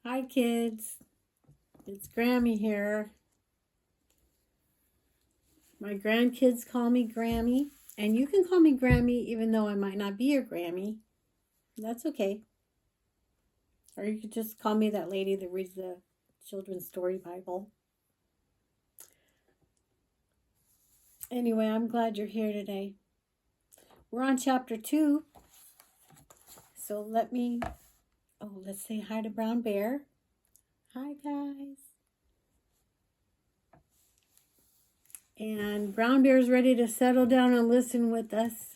Hi kids, it's Grammie here. My grandkids call me Grammie, and you can call me Grammie even though I might not be your Grammy. That's okay. Or you could just call me that lady that reads the children's story Bible. Anyway, I'm glad you're here today. We're on chapter 2. So let's say hi to Brown Bear. Hi guys. And Brown Bear's ready to settle down and listen with us.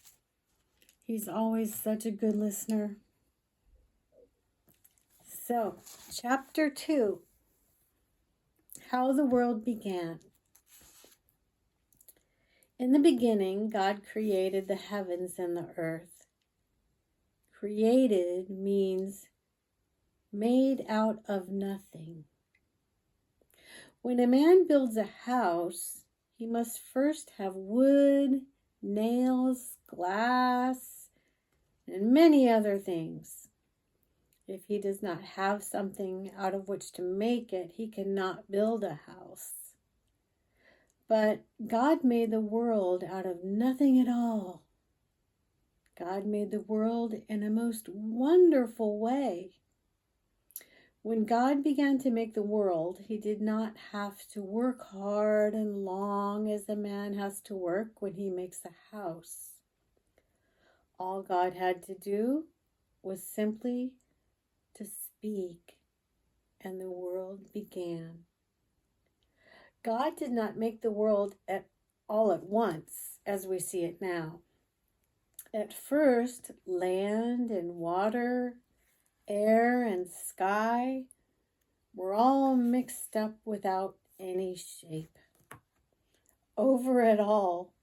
He's always such a good listener. So, chapter 2, How the World Began. In the beginning, God created the heavens and the earth. Created means made out of nothing. When a man builds a house, he must first have wood, nails, glass, and many other things. If he does not have something out of which to make it, he cannot build a house. But God made the world out of nothing at all. God made the world in a most wonderful way. When God began to make the world, he did not have to work hard and long as a man has to work when he makes a house. All God had to do was simply to speak, and the world began. God did not make the world all at once, as we see it now. At first, land and water, air and sky were all mixed up without any shape. Over it all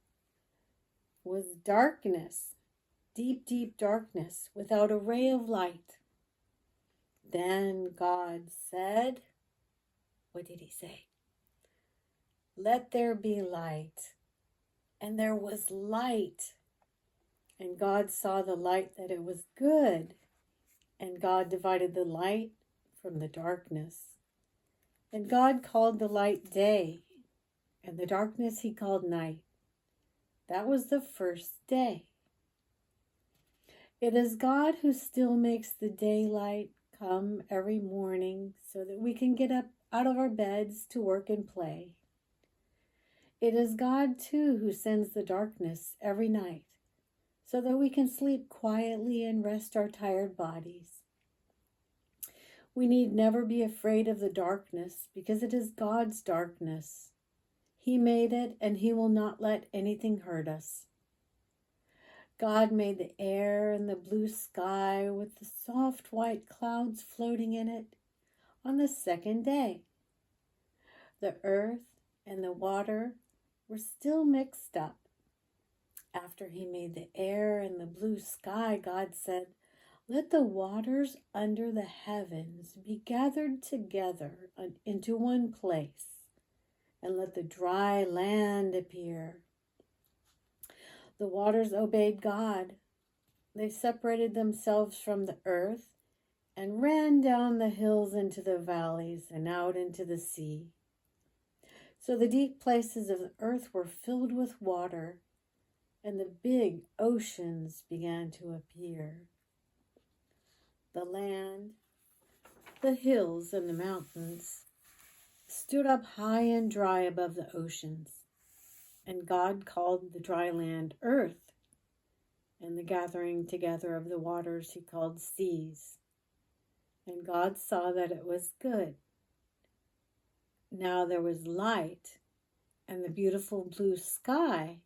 was darkness, deep, deep darkness, without a ray of light. Then God said, what did he say? Let there be light. And there was light. And God saw the light that it was good. And God divided the light from the darkness. And God called the light day, and the darkness he called night. That was the first day. It is God who still makes the daylight come every morning so that we can get up out of our beds to work and play. It is God, too, who sends the darkness every night so that we can sleep quietly and rest our tired bodies. We need never be afraid of the darkness because it is God's darkness. He made it, and he will not let anything hurt us. God made the air and the blue sky with the soft white clouds floating in it on the second day. The earth and the water were still mixed up. After he made the air and the blue sky, God said, let the waters under the heavens be gathered together into one place, and let the dry land appear. The waters obeyed God. They separated themselves from the earth and ran down the hills into the valleys and out into the sea. So the deep places of the earth were filled with water, and the big oceans began to appear. The land, the hills, and the mountains stood up high and dry above the oceans, and God called the dry land earth, and the gathering together of the waters he called seas. And God saw that it was good. Now there was light and the beautiful blue sky.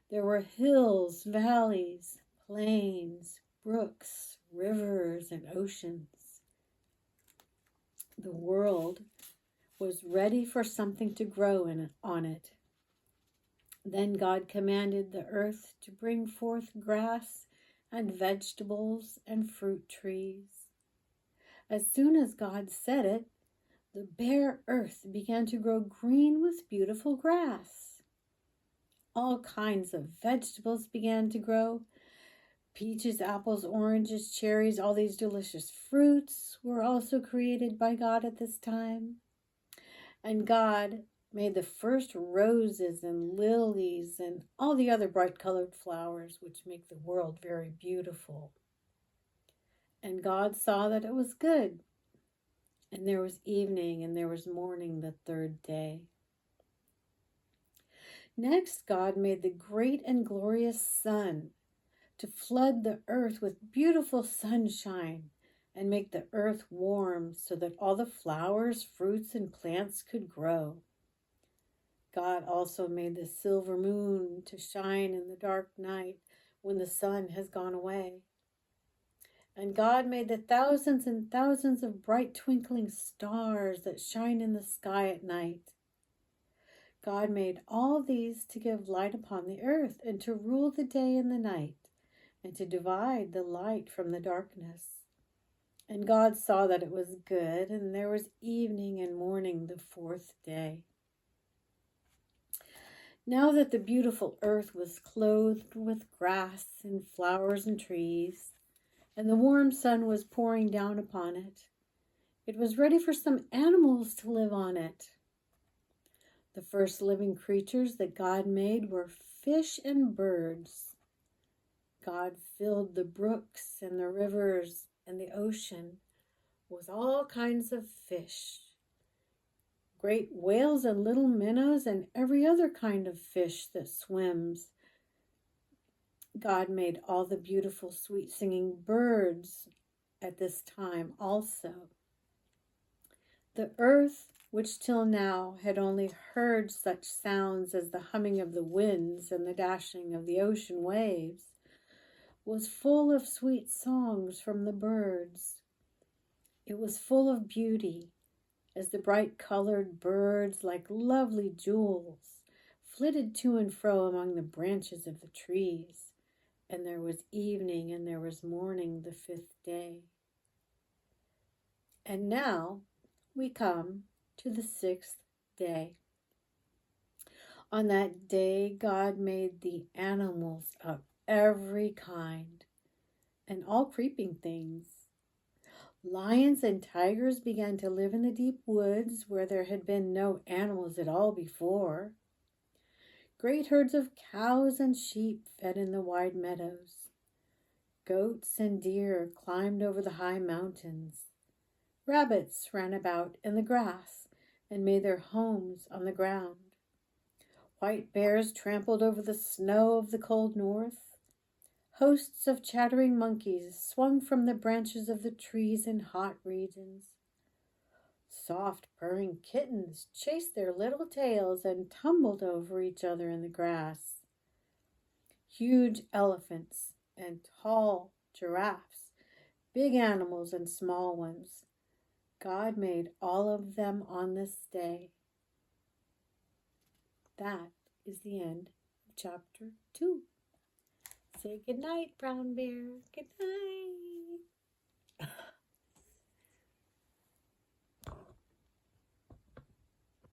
There were hills, valleys, plains, brooks, rivers, and oceans. The world was ready for something to grow on it. Then God commanded the earth to bring forth grass and vegetables and fruit trees. As soon as God said it, the bare earth began to grow green with beautiful grass. All kinds of vegetables began to grow. Peaches, apples, oranges, cherries, all these delicious fruits were also created by God at this time. And God made the first roses and lilies and all the other bright colored flowers which make the world very beautiful. And God saw that it was good. And there was evening and there was morning the third day. Next, God made the great and glorious sun to flood the earth with beautiful sunshine and make the earth warm so that all the flowers, fruits, and plants could grow. God also made the silver moon to shine in the dark night when the sun has gone away. And God made the thousands and thousands of bright twinkling stars that shine in the sky at night. God made all these to give light upon the earth and to rule the day and the night and to divide the light from the darkness. And God saw that it was good, and there was evening and morning the fourth day. Now that the beautiful earth was clothed with grass and flowers and trees, and the warm sun was pouring down upon it, it was ready for some animals to live on it. The first living creatures that God made were fish and birds. God filled the brooks and the rivers and the ocean with all kinds of fish. Great whales and little minnows and every other kind of fish that swims. God made all the beautiful, sweet singing birds at this time also. The earth, which till now had only heard such sounds as the humming of the winds and the dashing of the ocean waves, was full of sweet songs from the birds. It was full of beauty, as the bright-colored birds, like lovely jewels, flitted to and fro among the branches of the trees. And there was evening and there was morning the fifth day. And now we come to the sixth day. On that day, God made the animals of every kind and all creeping things. Lions and tigers began to live in the deep woods where there had been no animals at all before. Great herds of cows and sheep fed in the wide meadows. Goats and deer climbed over the high mountains. Rabbits ran about in the grass and made their homes on the ground. White bears trampled over the snow of the cold north. Hosts of chattering monkeys swung from the branches of the trees in hot regions. Soft purring kittens chased their little tails and tumbled over each other in the grass. Huge elephants and tall giraffes, big animals and small ones, God made all of them on this day. That is the end of chapter 2. Say good night, brown bear. Good night.